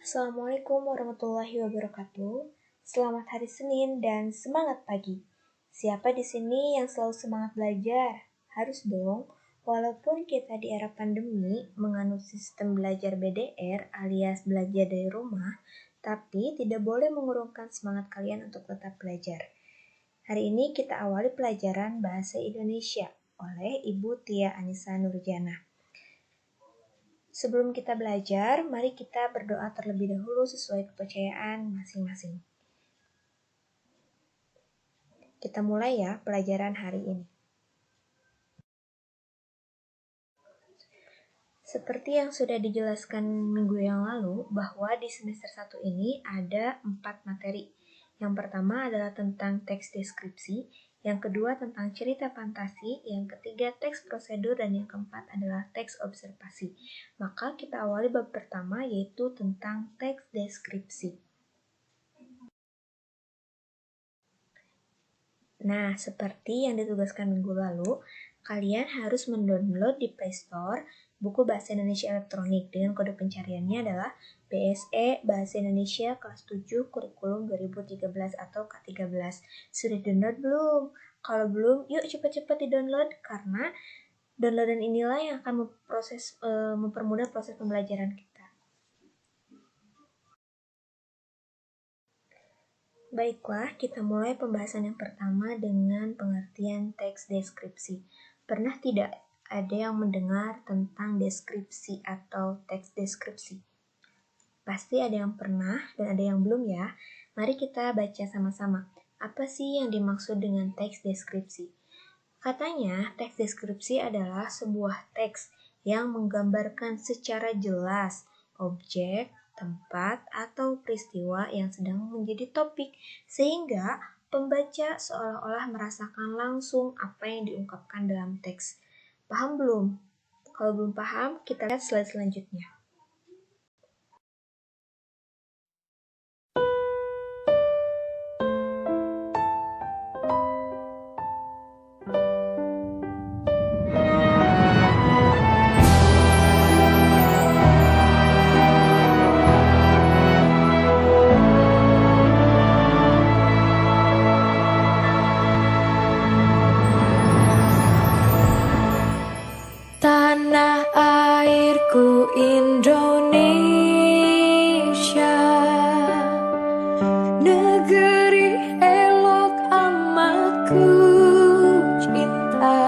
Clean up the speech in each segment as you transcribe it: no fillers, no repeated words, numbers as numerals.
Assalamualaikum warahmatullahi wabarakatuh. Selamat hari Senin dan semangat pagi. Siapa di sini yang selalu semangat belajar? Harus dong. Walaupun kita di era pandemi menganut sistem belajar BDR alias belajar dari rumah, tapi tidak boleh mengurungkan semangat kalian untuk tetap belajar. Hari ini kita awali pelajaran Bahasa Indonesia oleh Ibu Tia Anissa Nurjana. Sebelum kita belajar, mari kita berdoa terlebih dahulu sesuai kepercayaan masing-masing. Kita mulai ya pelajaran hari ini. Seperti yang sudah dijelaskan minggu yang lalu, bahwa di semester 1 ini ada 4 materi. Yang pertama adalah tentang teks deskripsi, yang kedua tentang cerita fantasi, yang ketiga teks prosedur, dan yang keempat adalah teks observasi. Maka kita awali bab pertama yaitu tentang teks deskripsi. Nah, seperti yang ditugaskan minggu lalu, kalian harus mendownload di Play Store buku Bahasa Indonesia Elektronik dengan kode pencariannya adalah BSE Bahasa Indonesia kelas 7 kurikulum 2013 atau K13. Sudah download belum? Kalau belum, yuk cepat-cepat di-download karena downloadan inilah yang akan mempermudah proses pembelajaran kita. Baiklah, kita mulai pembahasan yang pertama dengan pengertian teks deskripsi. Pernah tidak ada yang mendengar tentang deskripsi atau teks deskripsi? Pasti ada yang pernah dan ada yang belum ya. Mari kita baca sama-sama. Apa sih yang dimaksud dengan teks deskripsi? Katanya, teks deskripsi adalah sebuah teks yang menggambarkan secara jelas objek, tempat, atau peristiwa yang sedang menjadi topik, sehingga pembaca seolah-olah merasakan langsung apa yang diungkapkan dalam teks. Paham belum? Kalau belum paham, kita lihat slide selanjutnya. Tanah airku Indonesia, negeri elok amat ku cinta.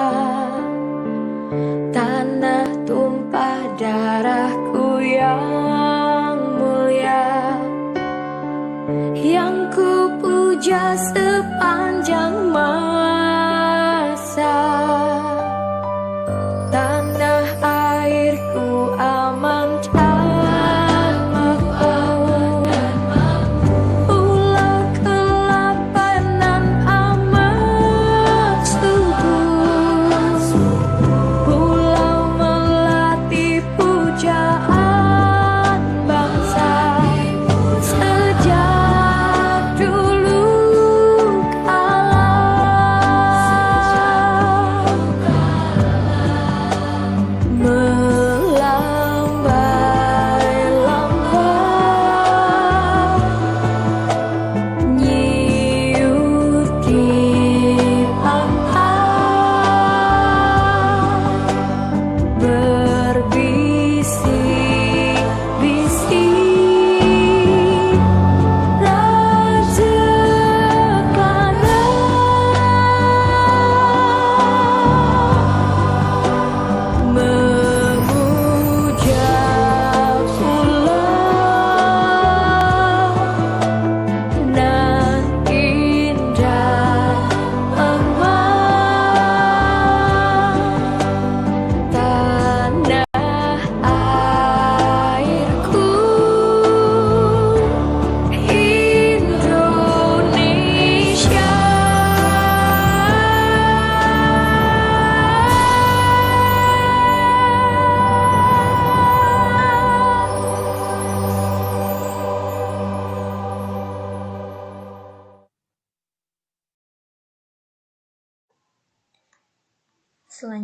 Tanah tumpah darahku yang mulia, yang ku puja sepanjang masa. Tanah airku aman dan makmur, pulau kelapa nan amat subur, pulau melati pujaan bangsa. Sejak dulu kala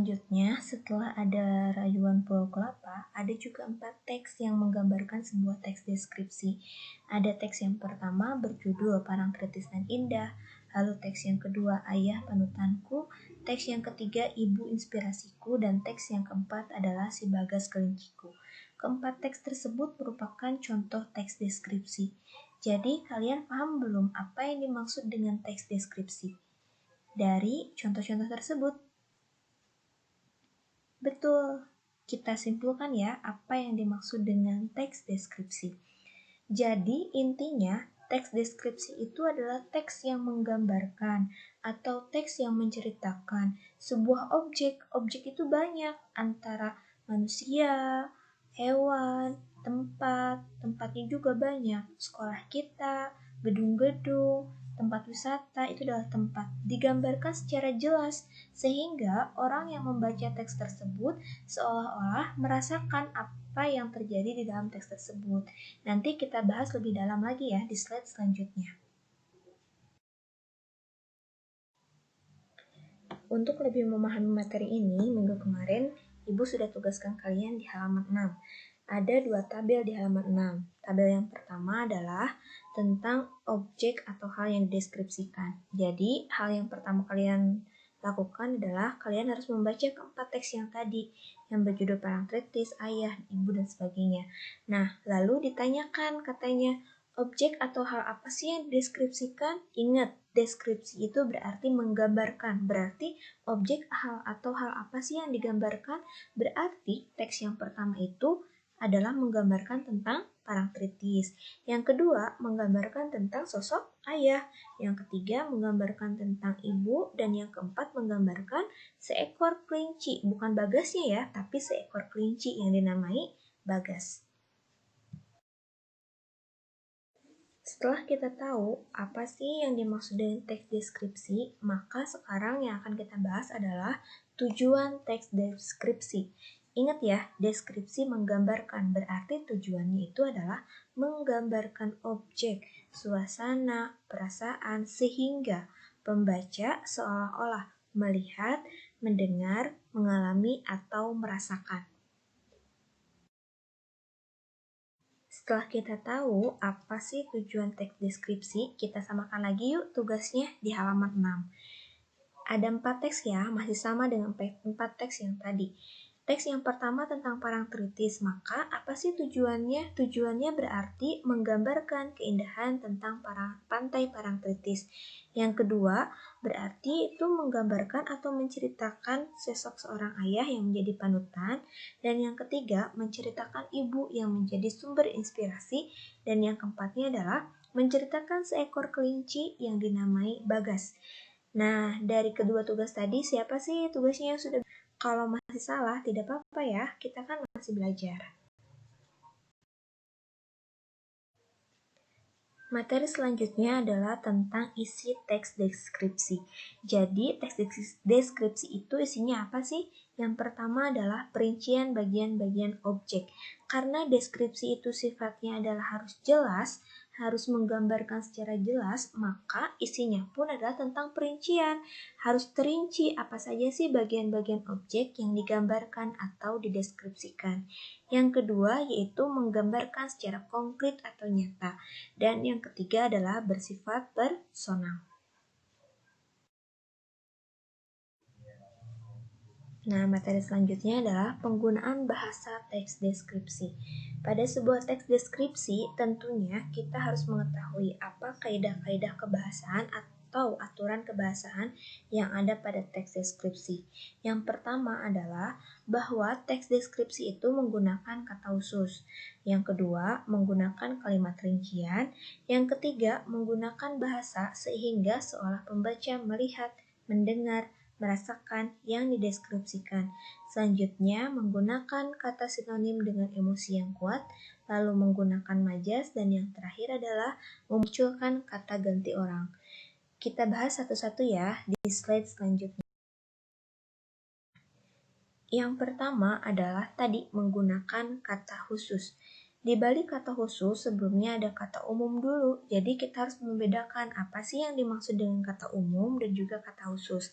Selanjutnya, setelah ada rayuan Pulau Kelapa, ada juga 4 teks yang menggambarkan sebuah teks deskripsi. Ada teks yang pertama berjudul Parangtritis dan Indah, lalu teks yang kedua Ayah Panutanku, teks yang ketiga Ibu Inspirasiku, dan teks yang keempat adalah Si Bagas Kelinciku. Keempat teks tersebut merupakan contoh teks deskripsi. Jadi, kalian paham belum apa yang dimaksud dengan teks deskripsi? Dari contoh-contoh tersebut. Betul, kita simpulkan ya apa yang dimaksud dengan teks deskripsi. Jadi intinya teks deskripsi itu adalah teks yang menggambarkan atau teks yang menceritakan sebuah objek. Objek itu banyak, antara manusia, hewan, tempatnya juga banyak. Sekolah kita, gedung-gedung, tempat wisata itu adalah tempat. Digambarkan secara jelas sehingga orang yang membaca teks tersebut seolah-olah merasakan apa yang terjadi di dalam teks tersebut. Nanti kita bahas lebih dalam lagi ya di slide selanjutnya. Untuk lebih memahami materi ini, minggu kemarin Ibu sudah tugaskan kalian di halaman 6. Ada 2 tabel di halaman 6. Tabel yang pertama adalah tentang objek atau hal yang dideskripsikan. Jadi, hal yang pertama kalian lakukan adalah kalian harus membaca keempat teks yang tadi, yang berjudul Parangtritis, Ayah, Ibu, dan sebagainya. Nah, lalu ditanyakan katanya, objek atau hal apa sih yang dideskripsikan? Ingat, deskripsi itu berarti menggambarkan. Berarti objek hal atau hal apa sih yang digambarkan? Berarti teks yang pertama itu adalah menggambarkan tentang Parangtritis. Yang kedua, menggambarkan tentang sosok ayah. Yang ketiga, menggambarkan tentang ibu. Dan yang keempat, menggambarkan seekor kelinci. Bukan Bagasnya ya, tapi seekor kelinci yang dinamai Bagas. Setelah kita tahu apa sih yang dimaksud dengan teks deskripsi, maka sekarang yang akan kita bahas adalah tujuan teks deskripsi. Ingat ya, deskripsi menggambarkan, berarti tujuannya itu adalah menggambarkan objek, suasana, perasaan, sehingga pembaca seolah-olah melihat, mendengar, mengalami, atau merasakan. Setelah kita tahu apa sih tujuan teks deskripsi, kita samakan lagi yuk tugasnya di halaman 6. Ada 4 teks ya, masih sama dengan 4 teks yang tadi. Teks yang pertama tentang Parangtritis, maka apa sih tujuannya? Tujuannya berarti menggambarkan keindahan tentang pantai Parangtritis. Yang kedua, berarti itu menggambarkan atau menceritakan sosok seorang ayah yang menjadi panutan. Dan yang ketiga, menceritakan ibu yang menjadi sumber inspirasi. Dan yang keempatnya adalah menceritakan seekor kelinci yang dinamai Bagas. Nah, dari kedua tugas tadi, siapa sih tugasnya yang sudah? Kalau masih salah, tidak apa-apa ya, kita kan masih belajar. Materi selanjutnya adalah tentang isi teks deskripsi. Jadi, teks deskripsi itu isinya apa sih? Yang pertama adalah perincian bagian-bagian objek. Karena deskripsi itu sifatnya adalah harus jelas, harus menggambarkan secara jelas, maka isinya pun adalah tentang perincian. Harus terinci apa saja sih bagian-bagian objek yang digambarkan atau dideskripsikan. Yang kedua yaitu menggambarkan secara konkret atau nyata. Dan yang ketiga adalah bersifat personal. Nah, materi selanjutnya adalah penggunaan bahasa teks deskripsi. Pada sebuah teks deskripsi, tentunya kita harus mengetahui apa kaidah-kaidah kebahasaan atau aturan kebahasaan yang ada pada teks deskripsi. Yang pertama adalah bahwa teks deskripsi itu menggunakan kata khusus. Yang kedua, menggunakan kalimat rincian. Yang ketiga, menggunakan bahasa sehingga seolah pembaca melihat, mendengar, merasakan yang dideskripsikan. Selanjutnya, menggunakan kata sinonim dengan emosi yang kuat, lalu menggunakan majas, dan yang terakhir adalah memunculkan kata ganti orang. Kita bahas satu-satu ya di slide selanjutnya. Yang pertama adalah tadi menggunakan kata khusus. Di balik kata khusus sebelumnya ada kata umum dulu, jadi kita harus membedakan apa sih yang dimaksud dengan kata umum dan juga kata khusus.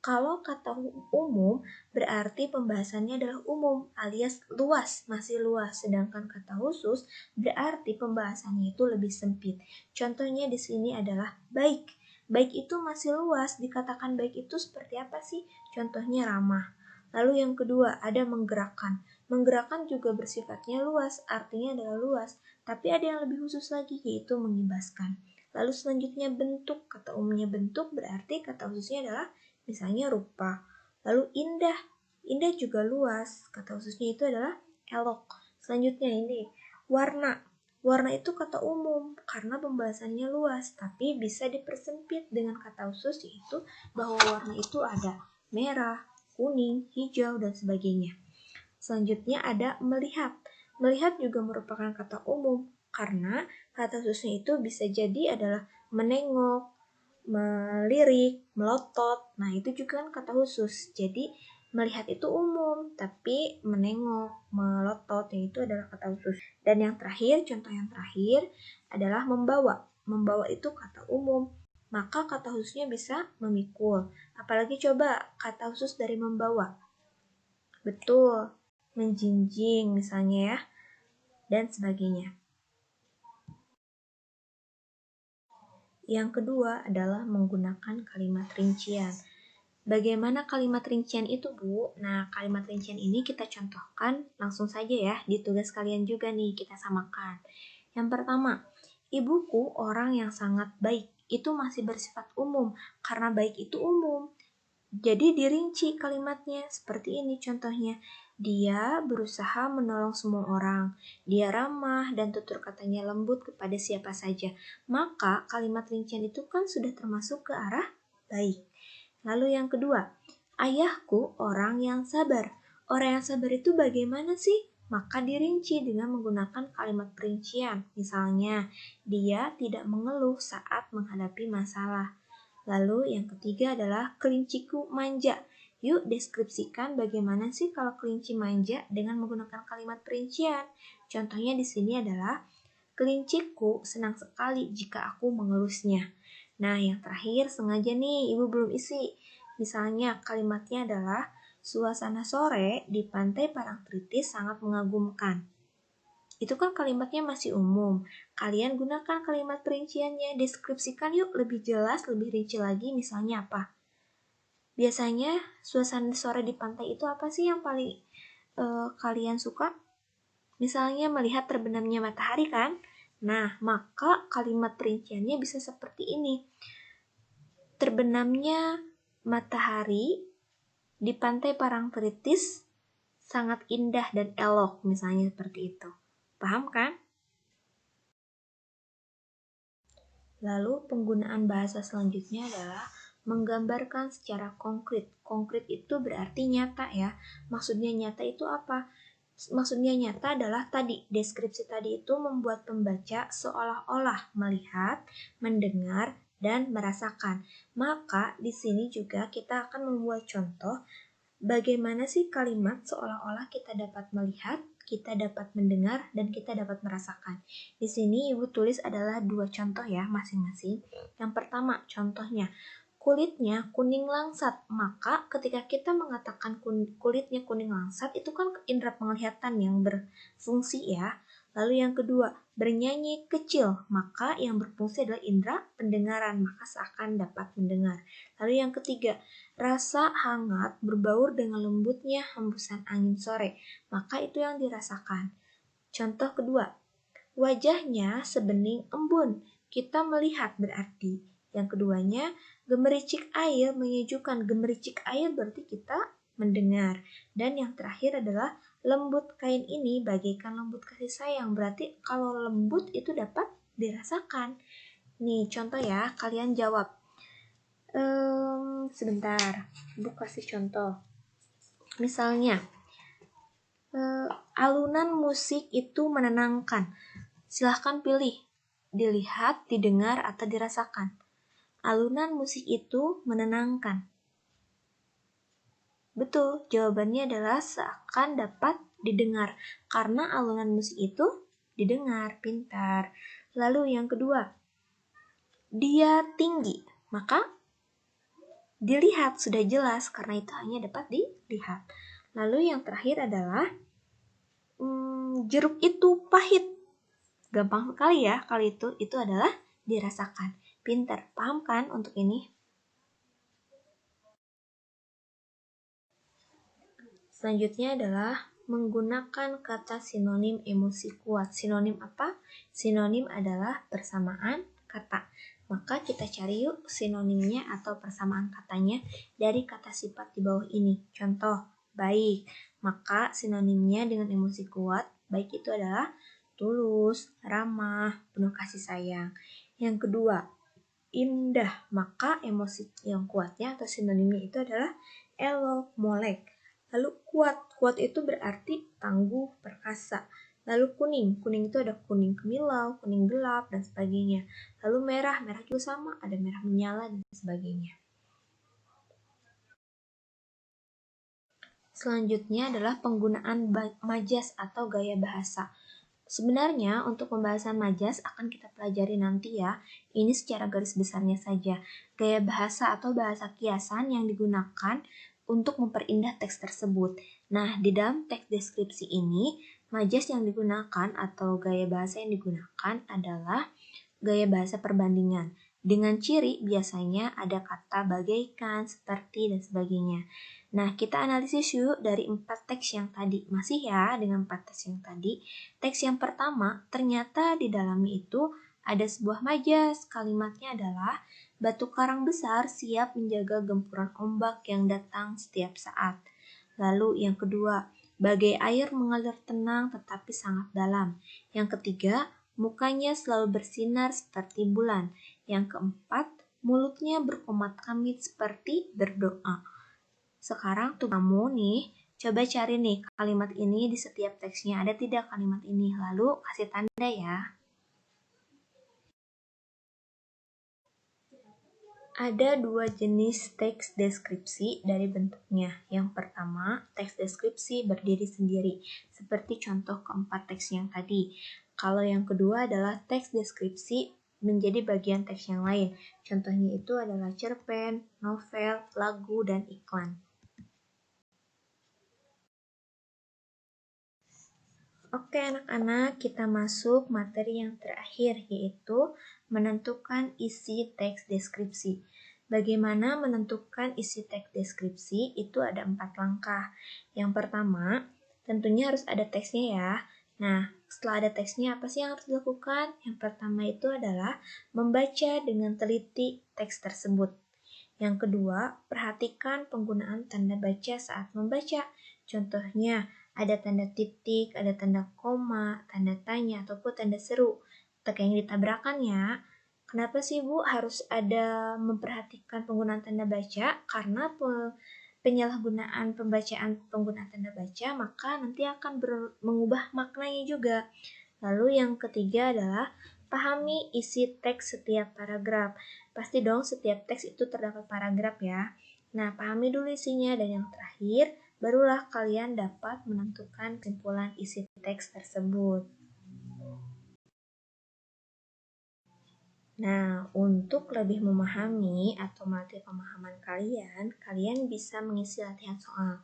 Kalau kata umum berarti pembahasannya adalah umum alias luas, masih luas. Sedangkan kata khusus berarti pembahasannya itu lebih sempit. Contohnya di sini adalah baik. Baik itu masih luas, dikatakan baik itu seperti apa sih? Contohnya ramah. Lalu yang kedua ada menggerakkan. Menggerakkan juga bersifatnya luas, artinya adalah luas. Tapi ada yang lebih khusus lagi, yaitu mengibaskan. Lalu selanjutnya bentuk. Kata umumnya bentuk berarti kata khususnya adalah misalnya rupa. Lalu indah. Indah juga luas. Kata khususnya itu adalah elok. Selanjutnya ini warna. Warna itu kata umum karena pembahasannya luas, tapi bisa dipersempit dengan kata khusus, yaitu bahwa warna itu ada merah, kuning, hijau, dan sebagainya. Selanjutnya ada melihat. Melihat juga merupakan kata umum karena kata khususnya itu bisa jadi adalah menengok, melirik, melotot. Nah, itu juga kan kata khusus. Jadi, melihat itu umum, tapi menengok, melotot itu adalah kata khusus. Dan yang terakhir, contoh yang terakhir adalah membawa. Membawa itu kata umum, maka kata khususnya bisa memikul. Apalagi coba kata khusus dari membawa. Betul, menjinjing misalnya ya, dan sebagainya. Yang kedua adalah menggunakan kalimat rincian. Bagaimana kalimat rincian itu, Bu? Nah, kalimat rincian ini kita contohkan langsung saja ya, di tugas kalian juga nih, kita samakan. Yang pertama, ibuku orang yang sangat baik. Itu masih bersifat umum, karena baik itu umum. Jadi dirinci kalimatnya, seperti ini contohnya. Dia berusaha menolong semua orang. Dia ramah dan tutur katanya lembut kepada siapa saja. Maka kalimat rincian itu kan sudah termasuk ke arah baik. Lalu yang kedua, ayahku orang yang sabar. Orang yang sabar itu bagaimana sih? Maka dirinci dengan menggunakan kalimat perincian. Misalnya, dia tidak mengeluh saat menghadapi masalah. Lalu yang ketiga adalah kelinciku manja. Yuk deskripsikan bagaimana sih kalau kelinci manja dengan menggunakan kalimat perincian. Contohnya di sini adalah kelinciku senang sekali jika aku mengelusnya. Nah, yang terakhir sengaja nih ibu belum isi. Misalnya kalimatnya adalah suasana sore di pantai Parangtritis sangat mengagumkan. Itu kan kalimatnya masih umum. Kalian gunakan kalimat perinciannya, deskripsikan yuk lebih jelas, lebih rinci lagi, misalnya apa? Biasanya suasana sore di pantai itu apa sih yang paling kalian suka? Misalnya melihat terbenamnya matahari kan? Nah, maka kalimat perinciannya bisa seperti ini. Terbenamnya matahari di pantai Parangtritis sangat indah dan elok, misalnya seperti itu. Paham kan? Lalu penggunaan bahasa selanjutnya adalah menggambarkan secara konkret. Konkret itu berarti nyata ya. Maksudnya nyata itu apa? Maksudnya nyata adalah tadi, deskripsi tadi itu membuat pembaca seolah-olah melihat, mendengar, dan merasakan. Maka di sini juga kita akan membuat contoh bagaimana sih kalimat seolah-olah kita dapat melihat, kita dapat mendengar, dan kita dapat merasakan. Di sini Ibu tulis adalah 2 contoh ya masing-masing. Yang pertama, contohnya kulitnya kuning langsat. Maka ketika kita mengatakan kulitnya kuning langsat, itu kan indera penglihatan yang berfungsi ya. Lalu yang kedua, bernyanyi kecil. Maka yang berfungsi adalah indera pendengaran, maka seakan dapat mendengar. Lalu yang ketiga, rasa hangat berbaur dengan lembutnya hembusan angin sore, maka itu yang dirasakan. Contoh kedua, wajahnya sebening embun, kita melihat berarti. Yang keduanya, gemericik air menyejukkan, gemericik air berarti kita mendengar. Dan yang terakhir adalah lembut kain ini bagaikan lembut kasih sayang, berarti kalau lembut itu dapat dirasakan. Nih contoh ya, kalian jawab. Sebentar, Ibu kasih contoh. Misalnya, alunan musik itu menenangkan. Silahkan pilih, dilihat, didengar, atau dirasakan. Alunan musik itu menenangkan. Betul, jawabannya adalah seakan dapat didengar. Karena alunan musik itu didengar, pintar. Lalu yang kedua, dia tinggi, maka dilihat, sudah jelas karena itu hanya dapat dilihat. Lalu yang terakhir adalah jeruk itu pahit. Gampang sekali ya, kali itu adalah dirasakan. Pinter, paham kan untuk ini? Selanjutnya adalah menggunakan kata sinonim emosi kuat. Sinonim apa? Sinonim adalah persamaan kata. Maka kita cari yuk sinonimnya atau persamaan katanya dari kata sifat di bawah ini. Contoh, baik. Maka sinonimnya dengan emosi kuat, baik itu adalah tulus, ramah, penuh kasih sayang. Yang kedua, indah. Maka emosi yang kuatnya atau sinonimnya itu adalah elok, molek. Lalu kuat itu berarti tangguh, perkasa. Lalu kuning itu ada kuning kemilau, kuning gelap, dan sebagainya. Lalu merah juga sama, ada merah menyala, dan sebagainya. Selanjutnya adalah penggunaan majas atau gaya bahasa. Sebenarnya untuk pembahasan majas akan kita pelajari nanti ya. Ini secara garis besarnya saja. Gaya bahasa atau bahasa kiasan yang digunakan untuk memperindah teks tersebut. Nah, di dalam teks deskripsi ini, majas yang digunakan atau gaya bahasa yang digunakan adalah gaya bahasa perbandingan. Dengan ciri biasanya ada kata bagaikan, seperti, dan sebagainya. Nah, kita analisis yuk dari 4 teks yang tadi. Masih ya dengan 4 teks yang tadi. Teks yang pertama, ternyata di dalamnya itu ada sebuah majas. Kalimatnya adalah, batu karang besar siap menjaga gempuran ombak yang datang setiap saat. Lalu yang kedua, bagai air mengalir tenang tetapi sangat dalam. Yang ketiga, mukanya selalu bersinar seperti bulan. Yang keempat, mulutnya berkomat kamit seperti berdoa. Sekarang tuh kamu nih, coba cari nih kalimat ini di setiap teksnya. Ada tidak kalimat ini? Lalu kasih tanda ya. Ada 2 jenis teks deskripsi dari bentuknya. Yang pertama, teks deskripsi berdiri sendiri, seperti contoh keempat teks yang tadi. Kalau yang kedua adalah teks deskripsi menjadi bagian teks yang lain. Contohnya itu adalah cerpen, novel, lagu, dan iklan. Oke anak-anak, kita masuk materi yang terakhir, yaitu menentukan isi teks deskripsi. Bagaimana menentukan isi teks deskripsi? Itu ada 4 langkah. Yang pertama, tentunya harus ada teksnya ya. Nah, setelah ada teksnya, apa sih yang harus dilakukan? Yang pertama itu adalah membaca dengan teliti teks tersebut. Yang kedua, perhatikan penggunaan tanda baca saat membaca. Contohnya, ada tanda titik, ada tanda koma, tanda tanya, ataupun tanda seru. Tak yang ditabrakan ya. Kenapa sih Bu harus ada memperhatikan penggunaan tanda baca? Karena penyalahgunaan pembacaan penggunaan tanda baca, maka nanti akan mengubah maknanya juga. Lalu yang ketiga adalah pahami isi teks setiap paragraf. Pasti dong setiap teks itu terdapat paragraf ya. Nah, pahami dulu isinya, dan yang terakhir, barulah kalian dapat menentukan kesimpulan isi teks tersebut. Nah, untuk lebih memahami atau melatih pemahaman kalian bisa mengisi latihan soal.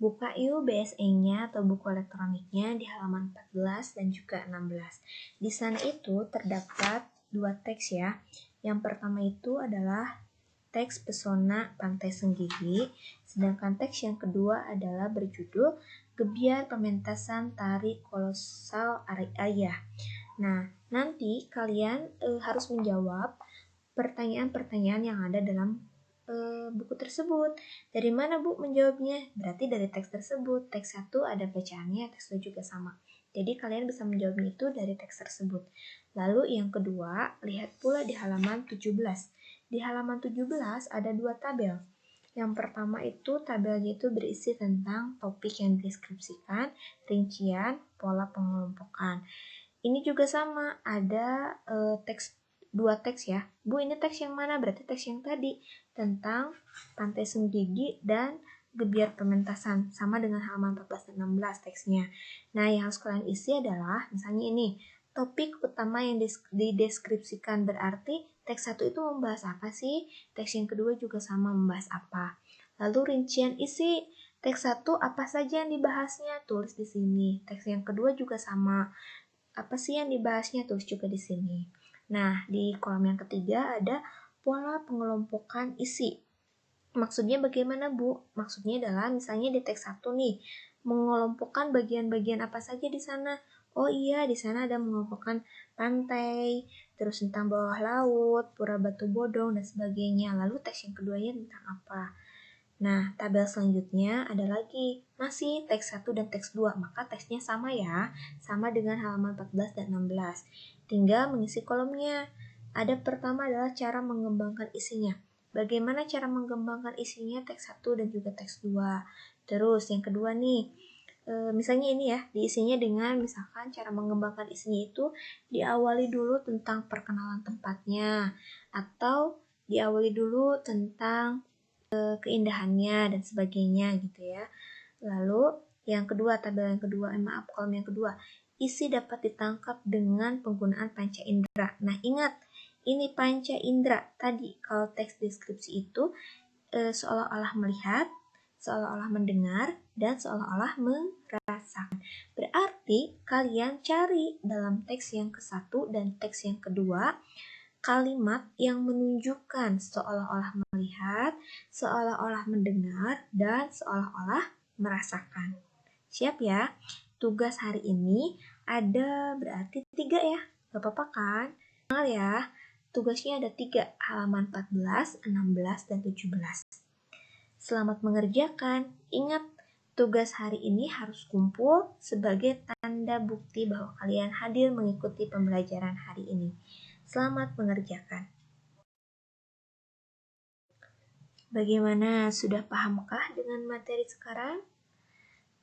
Buka yuk BSE-nya atau buku elektroniknya di halaman 14 dan juga 16. Di sana itu terdapat 2 teks ya. Yang pertama itu adalah teks Pesona Pantai Senggigi, sedangkan teks yang kedua adalah berjudul Gebiar Pementasan Tari Kolosal Ayah. Nah, nanti kalian harus menjawab pertanyaan-pertanyaan yang ada dalam buku tersebut. Dari mana Bu menjawabnya? Berarti dari teks tersebut. Teks 1 ada bacaannya, teks 2 juga sama. Jadi kalian bisa menjawabnya itu dari teks tersebut. Lalu yang kedua, lihat pula di halaman 17. Di halaman 17 ada 2 tabel. Yang pertama itu tabelnya itu berisi tentang topik yang dideskripsikan, rincian, pola pengelompokan. Ini juga sama, ada teks 2 teks ya. Bu, ini teks yang mana? Berarti teks yang tadi tentang Pantai Senggigi dan Gebiar Pementasan, sama dengan halaman 14 dan 16 teksnya. Nah, yang harus kalian isi adalah misalnya ini, topik utama yang dideskripsikan berarti teks 1 itu membahas apa sih? Teks yang kedua juga sama membahas apa? Lalu rincian isi teks 1 apa saja yang dibahasnya? Tulis di sini. Teks yang kedua juga sama. Apa sih yang dibahasnya? Tulis juga di sini. Nah, di kolom yang ketiga ada pola pengelompokan isi. Maksudnya bagaimana, Bu? Maksudnya adalah misalnya di teks 1 nih, mengelompokkan bagian-bagian apa saja di sana. Oh iya, di sana ada mengelompokkan pantai, terus tentang bawah laut, pura batu bodong, dan sebagainya. Lalu teks yang keduanya tentang apa? Nah, tabel selanjutnya ada lagi, masih teks 1 dan teks 2, maka teksnya sama ya, sama dengan halaman 14 dan 16. Tinggal mengisi kolomnya. Ada pertama adalah cara mengembangkan isinya. Bagaimana cara mengembangkan isinya teks 1 dan juga teks 2. Terus yang kedua nih, misalnya ini ya, diisinya dengan misalkan cara mengembangkan isinya itu diawali dulu tentang perkenalan tempatnya, atau diawali dulu tentang keindahannya dan sebagainya gitu ya. Lalu yang kedua, tabel yang kedua, kolom yang kedua, isi dapat ditangkap dengan penggunaan panca indera. Nah ingat, ini panca indera tadi. Kalau teks deskripsi itu seolah-olah melihat, seolah-olah mendengar, dan seolah-olah merasakan. Berarti kalian cari dalam teks yang ke-1 dan teks yang kedua kalimat yang menunjukkan seolah-olah melihat, seolah-olah mendengar, dan seolah-olah merasakan. Siap ya? Tugas hari ini ada berarti 3 ya? Gak apa-apa kan? Kenal ya, tugasnya ada 3, halaman 14, 16, dan 17. Selamat mengerjakan. Ingat, tugas hari ini harus kumpul sebagai tanda bukti bahwa kalian hadir mengikuti pembelajaran hari ini. Selamat mengerjakan. Bagaimana, sudah pahamkah dengan materi sekarang?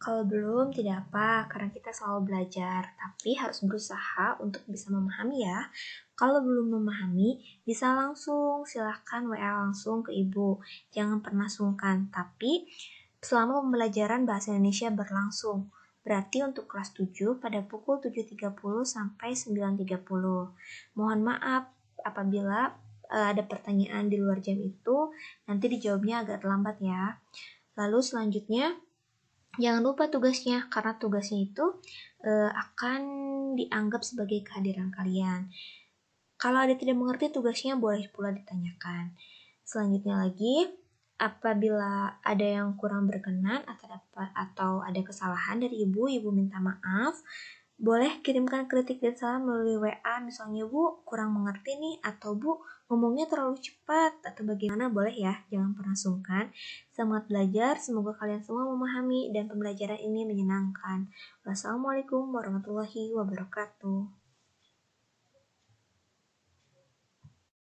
Kalau belum, tidak apa, karena kita selalu belajar, tapi harus berusaha untuk bisa memahami ya. Kalau belum memahami, bisa langsung, silahkan WA langsung ke Ibu. Jangan pernah sungkan, tapi selama pembelajaran Bahasa Indonesia berlangsung. Berarti untuk kelas 7 pada pukul 7.30 sampai 9.30. Mohon maaf apabila ada pertanyaan di luar jam itu, nanti dijawabnya agak terlambat ya. Lalu selanjutnya, jangan lupa tugasnya, karena tugasnya itu akan dianggap sebagai kehadiran kalian. Kalau ada tidak mengerti tugasnya, boleh pula ditanyakan. Selanjutnya lagi, apabila ada yang kurang berkenan atau ada kesalahan dari ibu minta maaf. Boleh kirimkan kritik dan saran melalui WA, misalnya Bu, kurang mengerti nih, atau Bu, ngomongnya terlalu cepat, atau bagaimana, boleh ya, jangan pernah sungkan. Semangat belajar, semoga kalian semua memahami dan pembelajaran ini menyenangkan. Wassalamualaikum warahmatullahi wabarakatuh.